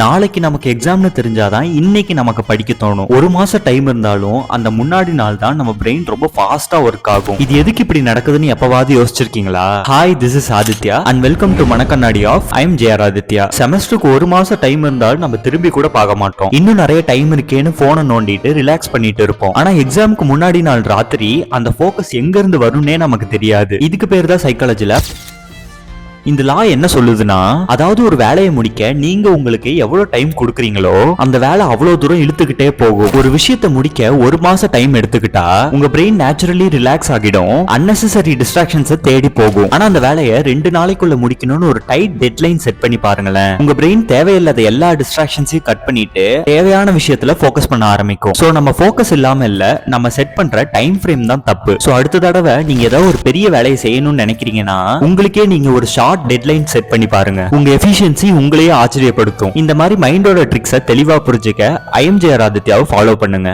நாளைக்கு நமக்கு எக்ஸாம்னு தெரிஞ்சாதான் இன்னைக்கு நமக்கு படிக்க தோணும். ஒரு மாசம் டைம் இருந்தாலும் அந்த முன்னாடி நாள் தான் நம்ம பிரெயின் ரொம்ப ஃபாஸ்டா ஒர்க் ஆகும். இது எதுக்கு இப்படி நடக்குதுன்னு எப்பவாவது யோசிச்சிருக்கீங்களா? Hi, this is Aditya and welcome to Manakkannadi of I am JR Aditya. செமஸ்டருக்கு ஒரு மாசம் டைம் இருந்தாலும் நம்ம திரும்பி கூட பார்க்க மாட்டோம். இன்னும் நிறைய டைம் இருக்கேன்னு போனை நோண்டிட்டு ரிலாக்ஸ் பண்ணிட்டு இருப்போம். ஆனா எக்ஸாமுக்கு முன்னாடி நாள் ராத்திரி அந்த போக்கஸ் எங்க இருந்து வரும்னே நமக்கு தெரியாது. இதுக்கு பேர் தான் சைக்காலஜில இந்த லா என்ன சொல்லுதுன்னா, அதாவது ஒரு வேலையை முடிக்க நீங்க உங்களுக்கு எவ்வளவு டைம் கொடுக்குறீங்களோ அந்த வேலை அவ்வளவு தூரம் இழுத்துக்கிட்டே போகும். ஒரு விஷயத்தை முடிக்க ஒரு மாசம் டைம் எடுத்துக்கிட்டா உங்க பிரெயின் நேச்சுரலி ரிலாக்ஸ் ஆகிடும், அன்னெசரி டிஸ்ட்ராக்ஷன்ஸ் தேடி போகும். ஆனா அந்த வேலையை 2 நாளைக்குள்ள முடிக்கணும்னு ஒரு டைட் டெட்லைன் செட் பண்ணி பாருங்களேன். உங்க பிரெயின் தேவையில்லாத எல்லா டிஸ்ட்ராக்ஷன்ஸையும் கட் பண்ணிட்டு தேவையான விஷயத்துல போக்கஸ் பண்ண ஆரம்பிக்கும். சோ நம்ம போக்கஸ் இல்லாம இல்ல, நம்ம செட் பண்ற டைம் ஃப்ரேம் தான் தப்பு. சோ அடுத்த தடவை நீங்க ஏதாவது ஒரு பெரிய வேலையை செய்யணும்னு நினைக்கிறீங்கன்னா உங்களுக்கே நீங்க ஒரு ஷார்ட் டெட்லைன் செட் பண்ணி பாருங்க. உங்க எஃபிஷியன்சி உங்களையே ஆச்சரியப்படுத்தும். இந்த மாதிரி மைண்டோட ட்ரிக்ஸை தெளிவா புரிஞ்சுக்க ஐ எம் ஜேஆர் ஆதித்யாவை ஃபாலோ பண்ணுங்க.